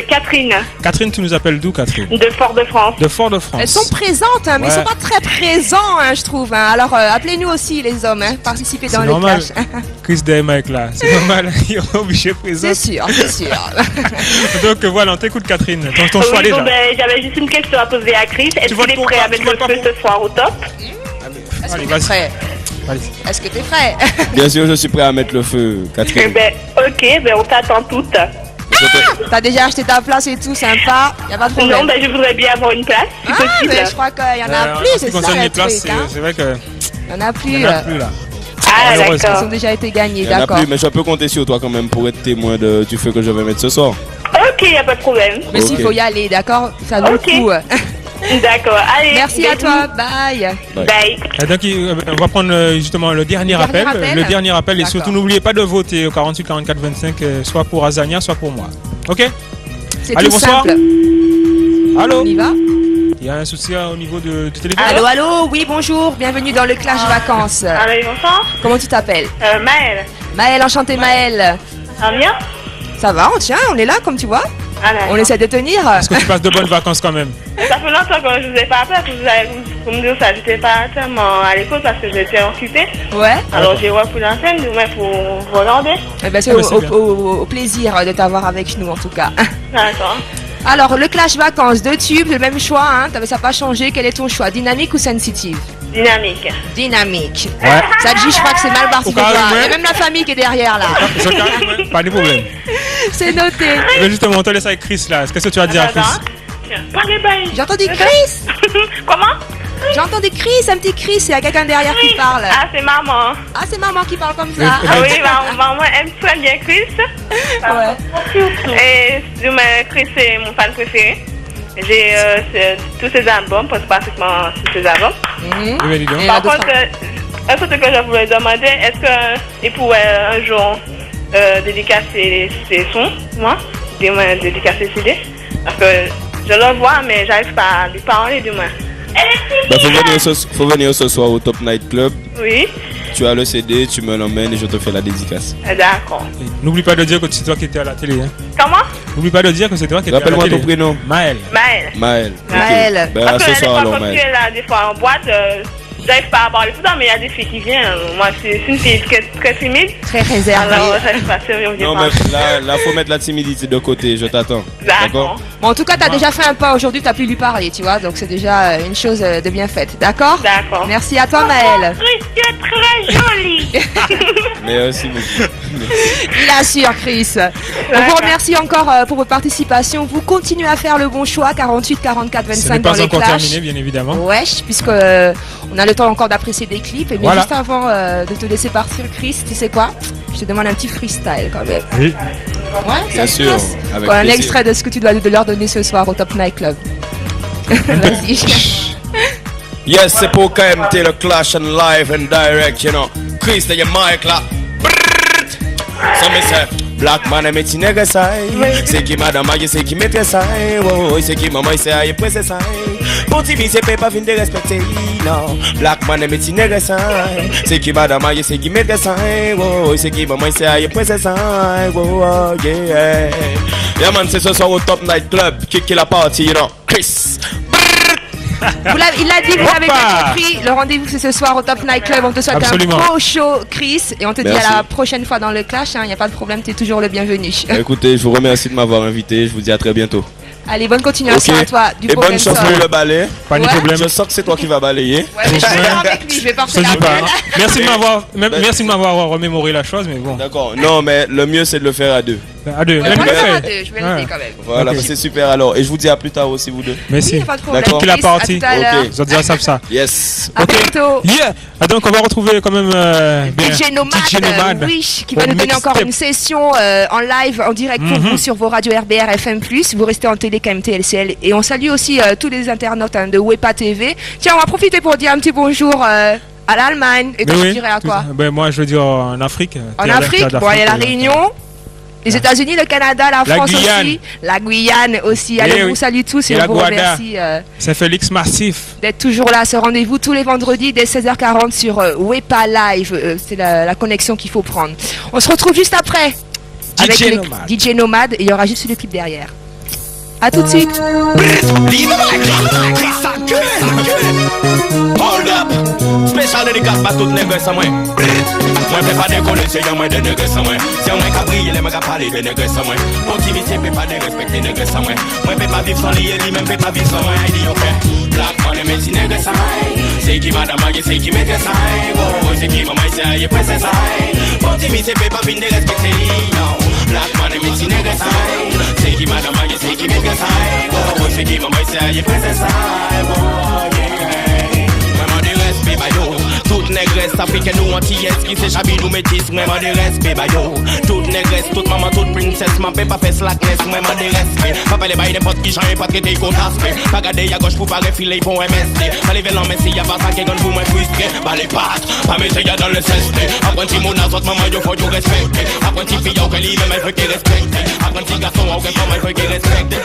Catherine. Catherine, tu nous appelles d'où, Catherine? De Fort-de-France. De Fort-de-France. Elles sont présentes, hein, mais ils sont pas très présents, hein, je trouve. Hein. Alors, appelez-nous aussi, les hommes, hein, participez dans le clash. Chris Mike là, c'est normal, ils sont obligés présents. C'est sûr, c'est sûr. Donc voilà, on t'écoute, Catherine. Ton choix déjà. J'avais juste une question à poser à Chris. Est-ce qu'il est prêt à mettre le feu ce soir au top? Est-ce que tu es prêt? Est-ce que tu es prêt? Bien sûr, je suis prêt à mettre le feu, Catherine. Ok, on t'attend toutes. T'as déjà acheté ta place et tout, sympa, y a pas de problème. Non, je voudrais bien avoir une place, si possible. Mais je crois qu'il y en a plus, c'est ça le truc. C'est vrai que... Il y en a plus. Il y en a plus là. Ah, d'accord. Ils ont déjà été gagnés, Il y en a d'accord. plus, mais je peux compter sur toi quand même pour être témoin du feu que je vais mettre ce soir. Ok, y a pas de problème. Mais s'il faut y aller, d'accord, ça vaut le coup. D'accord, allez. Merci à toi, bye. Bye. Donc, on va prendre justement le dernier appel. Le dernier appel, et surtout n'oubliez pas de voter au 48 44 25, soit pour Azania, soit pour moi. Ok? C'est allez, tout bonsoir. simple. Allô? On y va? Il y a un souci au niveau du téléphone? Allô, oui, bonjour, bienvenue dans le Clash Vacances. Allez, bonsoir. Comment tu t'appppelles? Maëlle. Maëlle, enchantée Maëlle. Ça va bien? Ça va, on est là comme tu vois. On essaie de tenir. Est-ce que tu passes de bonnes vacances quand même? Ça fait longtemps que je vous ai pas appelé pour me dire ça. J'étais pas tellement à l'écoute parce que j'étais occupée. Ouais. Alors j'ai repris l'antenne, mais pour vous regarder. C'est au plaisir de t'avoir avec nous en tout cas. D'accord. Alors le Clash Vacances, 2 tubes, le même choix, hein. Ça n'a pas changé. Quel est ton choix? Dynamique ou sensitive? Dynamique. Ouais. Ça te dit, je crois que c'est mal parti pour toi. Il y a même la famille qui est derrière là. Pas de problème. C'est noté. Mais justement, on te laisse avec Chris là. Qu'est-ce que tu vas dire à Chris? J'ai entendu Chris. Comment? J'ai entendu Chris, un petit Chris, il y a quelqu'un derrière qui parle. Ah, c'est maman. Ah, c'est maman qui parle comme ça. Ah oui, maman aime très bien Chris. Ouais. Et Chris, c'est mon fan préféré. J'ai tous ses albums, pratiquement tous ses albums. Par contre, un truc que je voulais demander, est-ce qu'il pourrait un jour dédicacer ses sons, moi, dédicacer ses CD? Parce que je le vois, mais j'arrive pas à lui parler du moins. Faut venir ce soir au Top Night Club. Oui. Tu as le CD, tu me l'emmènes et je te fais la dédicace. D'accord. N'oublie pas de dire que c'est toi qui étais à la télé. Hein. Comment? N'oublie pas de dire que c'est toi qui étais à la télé. Rappelle-moi ton prénom. Maëlle. Maëlle. Ben, à ce soir alors, Maëlle. Parce que là, des fois en boîte, j'arrive pas à parler tout le temps, mais il y a des filles qui viennent. Moi, c'est une fille très timide. Très réservée. Alors, j'arrive pas sérieux. Non, mais là, faut mettre la timidité de côté. Je t'attends. D'accord. Bon, en tout cas, t'as déjà fait un pas aujourd'hui, t'as pu lui parler, tu vois. Donc, c'est déjà une chose de bien faite. D'accord? D'accord. Merci à toi, Maëlle. Tu es très jolie. Merci beaucoup. Il assure, Chris. On vous remercie encore pour votre participation. Vous continuez à faire le bon choix, 48, 44, 25 dans les clashs. Ce n'est pas encore terminé, bien évidemment. Ouais, puisque on a le temps encore d'apprécier des clips. Mais voilà. Juste avant de te laisser partir, Chris, tu sais quoi? Je te demande un petit freestyle quand même. Oui. Ouais, bien sûr. Un extrait de ce que tu dois leur donner ce soir au Top Night Club. Vas-y. Yes, c'est pour KMT, le clash and live and direct, you know. Chris, t'as your mic là. So me say, black man, I'm a nigga side. C'est qui madame, c'est qui met side. Oh, c'est qui maman, c'est aïe, presse side. Pour TV, c'est pas fin de respecter, non. Black man, I'm a nigga side. C'est qui madame, c'est qui met side. Oh, c'est qui maman, c'est aïe, presse side. Oh, yeah. Yeah, man, c'est ce soir au Top Night Club. Qui la partie, you know. Chris. Il l'a dit, vous l'avez bien compris. Le rendez-vous c'est ce soir au Top Night Club. On te souhaite un gros show, Chris. Et on te dit à la prochaine fois dans le clash. Il n'y a pas de problème, tu es toujours le bienvenu. Écoutez, je vous remercie de m'avoir invité. Je vous dis à très bientôt. Allez, bonne continuation à toi. Et bonne chance pour le balai. Pas de problème. Je sens que c'est toi qui vas balayer. Ouais, mais je vais faire avec lui, je vais porter la balle. Merci de m'avoir remémoré la chose, mais bon. D'accord. Non, mais le mieux c'est de le faire à deux. À deux. Ouais, je vais l'aider quand même. Voilà, c'est super alors. Et je vous dis à plus tard aussi, vous deux. Merci. D'accord. Qui la partie. Ok. Vous en savent ça. Yes. À bientôt. Yeah. Donc on va retrouver quand même DJ Nomad, Wish, qui va nous donner encore une session en live, en direct pour vous sur vos radios RBR FM+. Vous restez en télé KMT LCL. Et on salue aussi tous les internautes de Wepa TV. Tiens, on va profiter pour dire un petit bonjour à l'Allemagne. Et toi, tu dirais à quoi? Moi, je veux dire en Afrique. En Afrique, bon, il y a la Réunion. Les États-Unis, le Canada, la France aussi, la Guyane aussi. Allez, on vous salue tous et on vous remercie. C'est Félix Massif. D'être toujours là. Ce rendez-vous tous les vendredis dès 16h40 sur Wepa Live. C'est la connexion qu'il faut prendre. On se retrouve juste après avec DJ Nomad et il y aura juste le clip derrière. A tout de suite. Hold up. Special dédicace pas toutes les gars sans moi. Moi fais pas décoller, c'est y'a moi de nègres sans moi. C'est moi qui a brillé, les mecs qui parlé de nègres sans moi. Mon qui vient fait pas de respecter nègres sans moi. Moi fais pas vivre sans lier, lui même fait pas vivre sans moi. Il dit ok, black man et mes nègres sans moi. C'est qui madame, c'est qui met ça. Oh, c'est qui maman, c'est aïe, presse ça. Mon qui vient fait pas venir de respecter non. Black man et mes nègres sans moi. C'est qui madame, c'est qui met ça. Oh, c'est qui maman, c'est aïe, presse ça. Toute négresse africaine ou antillaise qui c'est chabi nous métis, moi m'a de respect bah yo. Toute négresse, toute maman, toute princesse, ma paix pas fait slackness, moi m'a de respect. Pas les bails n'importe qui change, pas traiter qu'on aspect. Pas garder à gauche pour pas refiler pour MSD. Pas les vélos mais si y'a pas ça qui gagne pour moi frustré. Pas les pattes, pas mettre y'a dans le CST. Apprenti mon azot, maman yo faut du respecter. Apprenti fille au qu'elle même elle faut qu'elle respecte. Apprenti garçon au qu'elle elle faut qu'elle respecte.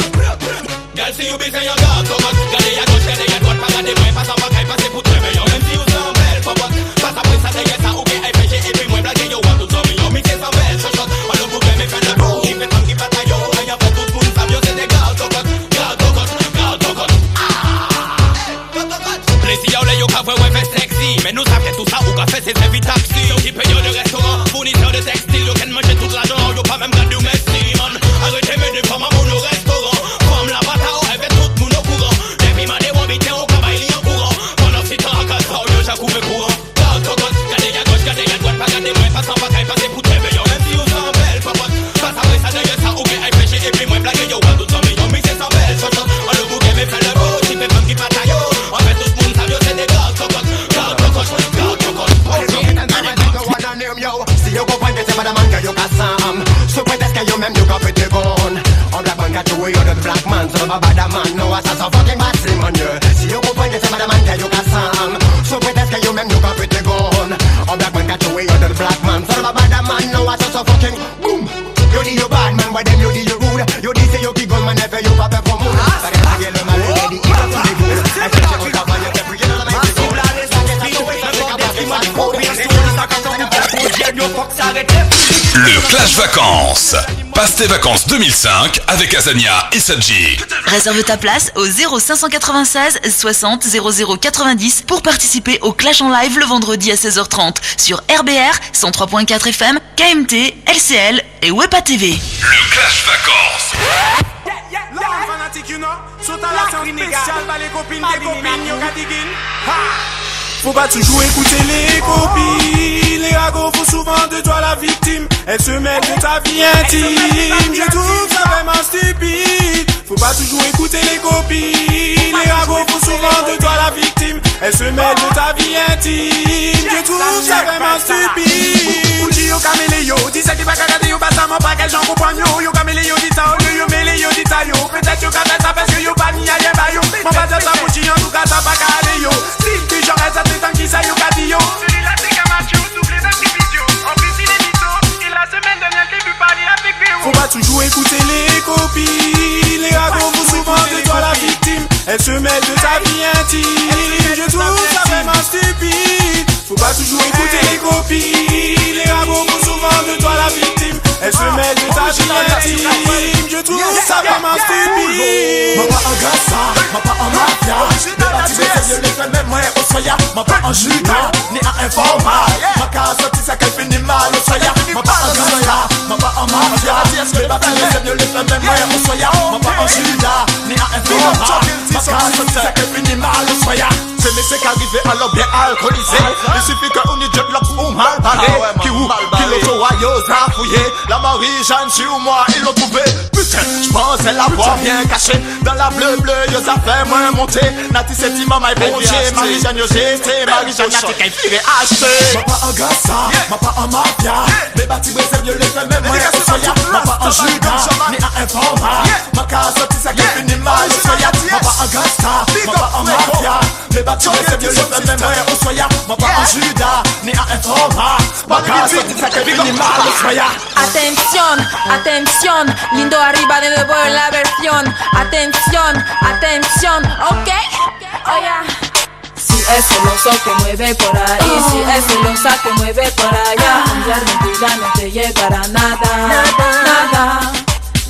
Girl see you busy your dog, so much. Garder à gauche, garder à droite, pas garder moi, pas ça pas qu'elle passe pour très meilleur. Même si vous en belle, pas what. Pas ça pour ça, c'est ça, ok, FG, et puis moi blague yo, what tout ça, yo, mixer sans belle, chochotte. Pas le problème, mais fait le beau, il fait tant qu'il bataille yo. Y'a pas tout le monde, ça c'est des gars, tocotte. Plaisir, yo, qu'a ouais, fait sexy. Mais nous, ça fait tout ça, ou qu'a fait, c'est très vite taxi. Yo, qui paye de restaurant, fournisseur de textile, yo, qu'elle mange toute l'argent, yo, pas même garder au messi, man. Arrêtez, mais des femmes à mon restaurant. Comme la bataille, elle fait tout le monde au courant. Depuis ma déwambité, on travaille en courant. Pendant 6 ans, à 4 ans, yo, j'ai coupé courant. Gardez à gauche, gardez à droite, pas garder moi, pas sans pas qu'elle passe pour très meilleur. Même si on s'en belle, pas what. Pas ça, ça, d'ailleurs, ça, ok, elle pêche, et puis moi, blague, yo, pas tout ça, mais yo, mais c'est sans belle, chochotte. On le bouquet, mais fait le beau, si fait femme qui bataille, yo. On fait tout le monde, ça, yo, c'est des gars, cocotte. Si yo comprends que c'est pas de man que yo cassam, so peut-être que yo même yo capé de gon. On black man got to way the black man, so ba bad man, no as a fucking bad man. Si yo comprends que c'est pas de man que yo cassam, so peut-être que yo même yo capé de gon. On black man got to way the black man, so ba bad man, no as a fucking boom. Yo di yo bad man, why them yo di yo rude? Yo di say yo ki gun man, if you pas fait pour moon. Ça que le mal est dit, il va tout dégoûter. I cherche mon travail, c'est plus rien dans la main. Le Clash Vacances. Passe tes vacances 2005 avec Azania et Sadji. Réserve ta place au 0596 60 00 90 pour participer au Clash en live le vendredi à 16h30 sur RBR 103.4 FM, KMT, LCL et Wepa TV. Le Clash Vacances. Faut pas toujours écouter les copines. Les ragots font souvent de toi la victime. Elles se mêlent de ta vie intime. Je trouve ça vraiment stupide. Faut pas toujours écouter les copines. Les ragots font souvent de toi la victime. Elles se mêlent de ta vie intime. Je trouve ça vraiment stupide. Ou yo caméléo, dis ça qui va cagader yo, basta mon pas quel j'en comprends yo. Yo caméléo, dis ça, yo mêlé yo, dis ça yo. Peut-être yo kata ça parce que yo pas ni aïe ba yo. Mon pas de ça bouchi, en tout cas ça pas calé yo. Si tu genre ça te tant qui ça yo kati yo. Celui-là c'est Camacho, doublé d'individu. En plus il est mytho, et la semaine dernière j'ai vu parler avec Péo. Faut pas toujours écouter les copines. Les ragots font souvent de toi la victime. Elles se mêlent de ta vie intime. Je trouve ça vraiment stupide. Faut pas toujours écouter les copines. Les ragots font souvent de toi la victime. Elles se mêlent de ta vie intime. Je trouve ça vraiment stupide. M'a pas en gassa, m'a pas en mafia. Les bâtiments c'est mieux les faits même moi au soya. M'a pas en judas, ni en informal. M'a qu'à sortir ça qu'elle finit mal au soya. M'a pas en gassa, m'a pas en mafia. Les bâtiments c'est mieux les faits même moi au soya. M'a pas en judas, ni en informal. M'a qu'à sortir ça qu'elle finit mal au soya. C'est laissé qu'arriver alors bien alcoolisé. Il suffit qu'on y jette là pour mal parler. Qui ou qui l'auto-royeuse a fouillé. La Marie-Jeanne sur moi ils l'ont trouvé. Putain, j'pensais l'avoir bien caché. Dans la bleu, yo ça fait moins monter. Nati c'est maman et bébé. Marie-Jeanne yo j'étais. Marie-Jeanne Nati qu'elle virait acheter. M'a pas en gassa, m'a pas en mafia. Les bâtiments c'est mieux les faits même moi au soya. M'a pas en judas, ni en informal. M'a qu'à sortir ça qu'elle finit mal au soya. M'a pas en gassa, m'a pas en mafia. Les bâtiments c'est mieux les faits même moi au soya. M'a pas en judas, ni en informal. M'a qu'à sortir ça qu'elle finit mal au soya. Atención, atención, lindo arriba de nuevo en la versión. Atención, atención, ok, oye. Si es celoso que mueve por ahí, si es celosa que mueve por allá, cambiar mentira no te llevará nada, nada.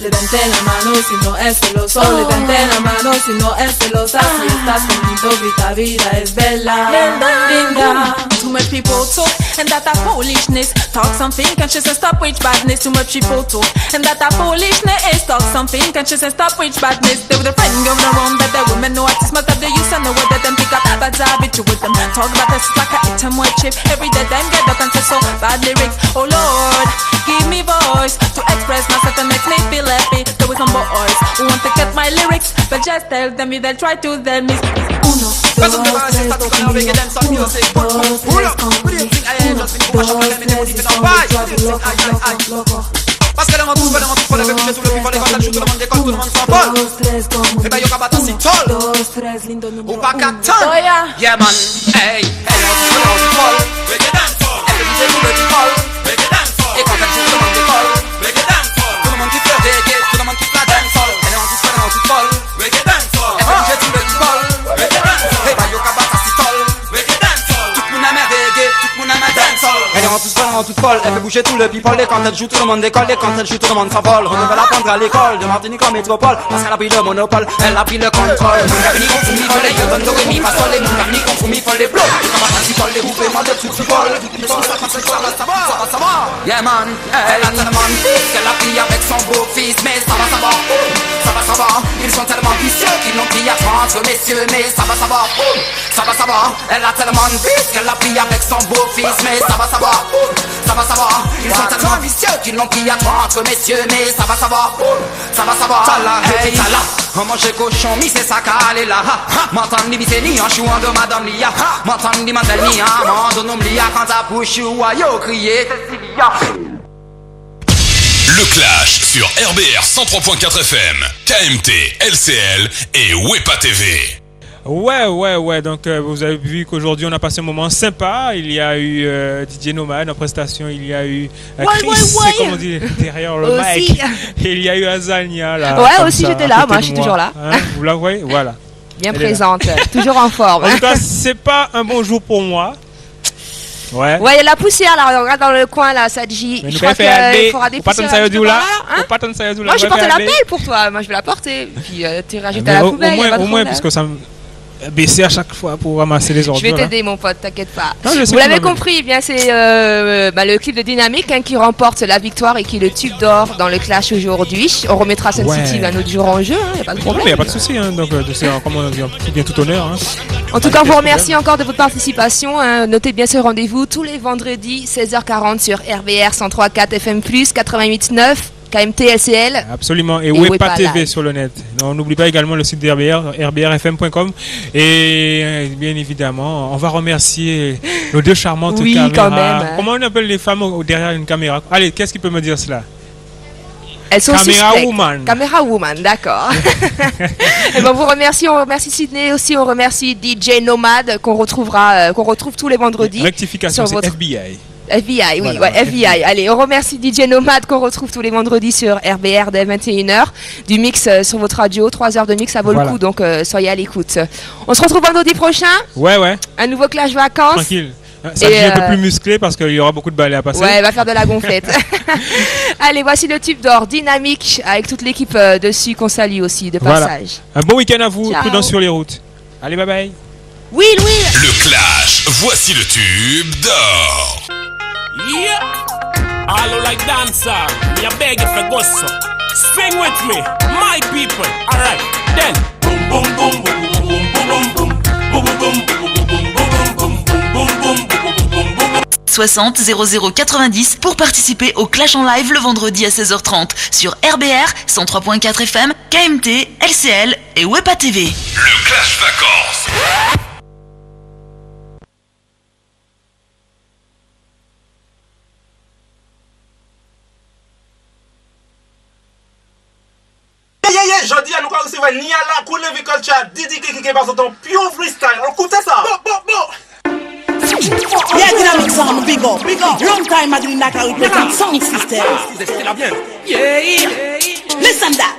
Levante la mano si no es celoso, levante la mano si no es celosa. Si estás conmigo, grita vida es bella, linda. Too much people talk, and that a foolishness. Talk something conscious and stop with badness. Too much people talk, and that a foolishness. Talk something conscious and stop with badness. They with a friend going around that the women know what is smart of the use and know what that them pick up bad habit you with them. Talk about us like a item with chip. Every day them get up and say so bad lyrics. Oh Lord, give me voice to express myself and make me feel happy. There was some boys who want to get my lyrics, but just tell them if they try to tell me. Uno, dos, tres, go for me. Pull up, what do you think I am? Just been for sure, let me know if you don't buy. Parce que les rentrouves, faut les bébés, tout le monde, quand elle joue, tout le monde décolle, tout le monde s'envole. Et ben, yo cabata si tol, ou pas qu'à ton. Yeah man, hey, elle est en folle, make it dance for. Elle fait bouger tout le people, make it dance for. Et quand elle joue, tout le monde décolle, make it dance for. Tout le monde kiffe le reggae, tout le monde kiffe la dancehall. Elle est en folle, make it dance for. Elle fait bouger tout le people, make it dance for. Et ben, yo cabata si tol, make it dance for. Tout le monde aime reggae, tout le monde aime dancehall. Elle est en toute folle, elle fait bouger tout le people. Et quand elle joue, tout le monde décolle. Et quand elle joue, tout le monde s'envole. On devait l'apprendre à l'école de Martinique en métropole. Parce qu'elle a pris le monopole, elle a pris le contrôle. Mon gars, on fout mi folle, yo donne do, mi, fa, sol. Mon gars, on fout mi folle, les blocs. Comment t'as si folle, les roupes, moi de tout folle. Ça va. Yeah man, elle a tellement de fils qu'elle a pris avec son beau-fils. Mais ça va. Ils sont tellement vicieux qu'ils l'ont pris à 30 messieurs. Mais ça va. Elle a tellement de fils qu'elle a pris avec son beau-fils. Mais ça va. Ils sont tellement vicieux qu'ils l'ont pris à 30 messieurs. Mais ça va. Tala, hey, tala. On mange cochon, mi c'est ça qu'elle est là. M'entend ni c'est ni en chouant de madame Lia. M'entend ni madame Lia. M'entend nom Lia quand t'as poussé ou aïe crié. Le Clash sur RBR 103.4 FM, KMT, LCL et Wepa TV. Ouais. Donc, vous avez vu qu'aujourd'hui, on a passé un moment sympa. Il y a eu DJ Nomad en prestation. Il y a eu Chris, comme on dit, derrière le mic. Et il y a eu Azania là. Ouais, aussi, j'étais là. Moi, je suis toujours là. Hein, vous la voyez? Voilà. Bien présente. Toujours en forme. En tout cas, c'est pas un bon jour pour moi. Ouais, il y a la poussière là, on regarde dans le coin là, ça dit. Je crois qu'il faudra des poussières. Moi, je porte la pelle pour toi. Moi, je vais la porter. Puis tu rajoutes à la poubelle. Au moins, parce que ça me. baisser à chaque fois pour ramasser les ordures. Je vais t'aider, mon pote, t'inquiète pas. Non, vous l'avez compris, eh bien c'est le clip de Dynamique qui remporte la victoire et qui est le tube d'or dans le clash aujourd'hui. On remettra Sun City un autre jour en jeu, y a pas de problème. Il n'y a pas de souci, donc c'est comme on dit, bien tout honneur. En tout cas, on vous remercie encore de votre participation. Notez bien ce rendez-vous tous les vendredis 16h40 sur RBR 103.4 FM+, 88.9. KMT, LCL. Absolument, et Wepa TV sur le net. On n'oublie pas également le site de RBR, rbrfm.com. Et bien évidemment, on va remercier nos deux charmantes caméras. Quand même. Comment on appelle les femmes derrière une caméra? Allez, qu'est-ce qui peut me dire cela? Elles sont Caméra Woman. Caméra Woman, d'accord. Et ben, on remercie Sydney aussi, on remercie DJ Nomad qu'on retrouve tous les vendredis. Rectification, c'est FBI. FBI, oui, voilà. FBI. Allez, on remercie DJ Nomad qu'on retrouve tous les vendredis sur RBR dès 21h. Du mix sur votre radio, 3 heures de mix, ça vaut le coup, donc soyez à l'écoute. On se retrouve vendredi prochain. Ouais. Un nouveau clash vacances. Tranquille. Ça devient un peu plus musclé parce qu'il y aura beaucoup de balais à passer. Ouais, va faire de la gonflette. Allez, voici le tube d'or Dynamique avec toute l'équipe dessus qu'on salue aussi de passage. Un bon week-end à vous, prudence sur les routes. Allez, bye bye. Oui. Le clash, voici le tube d'or. Yeah, all who like dancer, me a beg you for go so. Sing with me, my people. All right, then. Boom boom boom boom boom boom boom boom boom boom boom boom. 60 00 90 pour participer au Clash en live le vendredi à 16h30 sur RBR 103.4 FM, KMT, LCL et Wepa TV. Le Clash Vacances. Jodi à nous pas recevoir Niala Coulevi Culture, Didi qui passe ton pure freestyle. On écoute ça. Yeah, Dynamic Sound, big up. Long time I didn't carry present sound system. C'est la bien. Yeah. Listen that.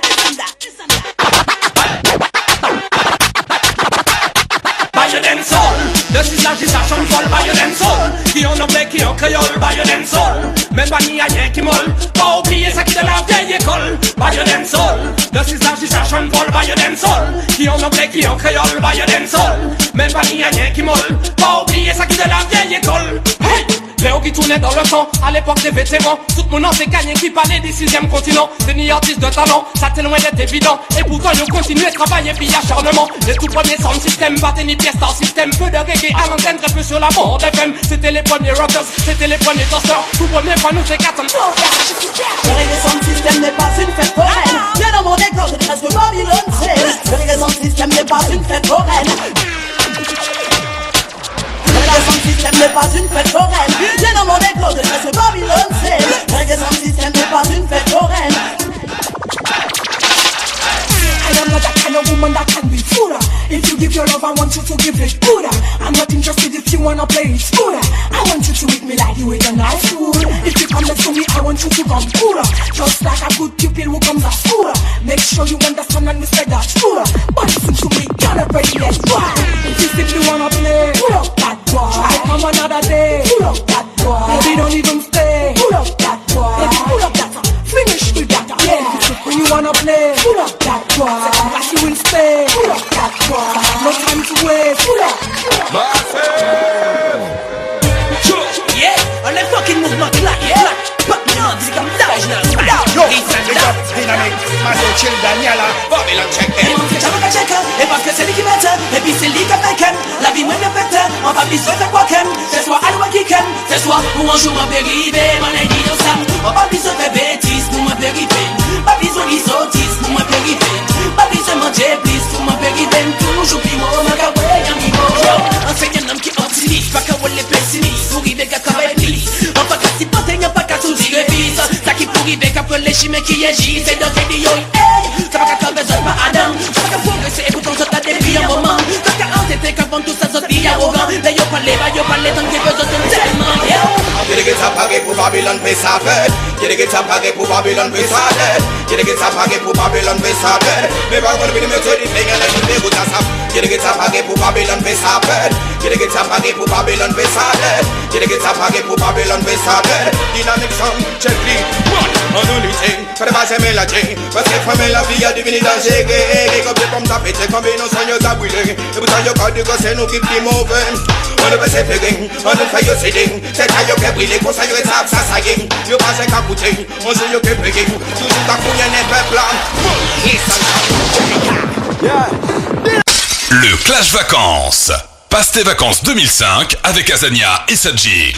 Bayeux Soul, de civilisation folle, Bayeux Soul, qui en anglais, qui en créole, Bayeux Soul, même pas ni rien qui molle, pas oublier ça qui de la vieille école, Bayeux Soul, de civilisation folle, Bayeux Soul, qui en anglais, qui en créole, Bayeux Soul, même pas ni rien qui molle, pas oublier ça qui de la vieille école. Hey! Léo qui tournait dans le temps, à l'époque des vétérans. Tout le monde s'est gagné qui parlait du 6e continent. Des ni artistes de talent, ça t'est loin d'être évident. Et pourtant, ils ont continué à travailler via acharnement. Les tout premiers sound system, battaient ni pièces star system. Peu de reggae à l'antenne, très peu sur la bande FM. C'était les premiers rockers, c'était les premiers toasters. Tout premier fois, nous c'est 4 ans. Le reggae sound system n'est pas une fête foraine. Viens dans mon école, je reste que Babylone c'est. Le reggae sound system n'est pas une fête foraine. Reggae sound system n'est pas une fête foraine. Viens dans mon école, je reste que Babylone c'est. Reggae sound system n'est pas une fête foraine. I am not that kind of woman that can be fooler. If you give your love, I want you to give it gooder. I'm not interested if you wanna play it scooter. I want you to eat me like you eat a nice food. If you come next to me, I want you to come cooler. Just like a good pupil who comes a scooter. Make sure you understand and respect that scooter. But listen to me, you're not ready yet. Why? If you simply wanna play, pull up that boy. I come another day, pull up that boy. Baby, don't even stay, pull up that boy. Baby, pull up that boy. Finish with that, yeah. When you wanna play, pull up that boy. Like you will stay, pull up that boy. No time to wait, pull up. Yeah, on est fucking mouvement clac, clac. Pop non, c'est comme ça, je n'ai pas. Yo, Dynamic, Maso Chill Daniela, Babylon check. Et mon frère, j'avais check. Et parce que c'est lui qui m'aide, et puis c'est lui qui m'aide. La vie me répète, on va plus se faire quoi qu'aime. C'est soit Alwa qui qu'aime, c'est soit pour un jour ma périvé, mon lady de Sam. On va plus se faire bêtise pour ma périvé. Pas besoin d'isotiste pour ma périvé. Pas besoin de manger plus pour ma périvé. Toujours plus haut, ma caboué, y'a mi beau. Un fait un homme qui est optimiste, pas qu'à les pessimistes. Pour y veiller qu'à travailler plus. On va qu'à s'y porter, y'a pas qu'à tout dire pisse. Ça qui pour y veiller qu'à les chimères qui agissent. C'est dans tes yo, hey. Ça va qu'à faire besoin de Adam. Ça va qu'à progresser, écoutons ça t'as des filles un moment. Ça qu'à entêter qu'avant tout ça, ça dit arrogant. D'ailleurs, parler, bah yo parler tant que besoin de tellement yo. Quiere que ça pague pour Babylone mais ça fait. Quiere que ça pague pour Babylone mais ça fait. Quiere que ça pague pour Babylone mais ça fait. Mais pas qu'on vient me dire des things là je vais ça. Quiere que ça pague pour Babylone mais ça fait. Quiere que ça pague pour Babylone mais ça fait. Quiere que ça pague pour Babylone mais ça fait. Dynamic sound check it. On only thing, for the basse mélodie. Parce que femme la vie a devenu danger. Comme des pommes tapées, comme des non soigneux à brûler. Et pour ça, y'a pas de gosse, nous qui plie mauvais. On ne peut se faire, on ne fait pas céder. C'est quand y'a qu'à brûler, pour ça y'a ça, ça y est. Y'a pas qu'à coûter, on sait y'a qu'à payer. Toujours ta couille n'est pas blanc. Le Clash Vacances. Passe tes vacances 2005 avec Azania et Sadji.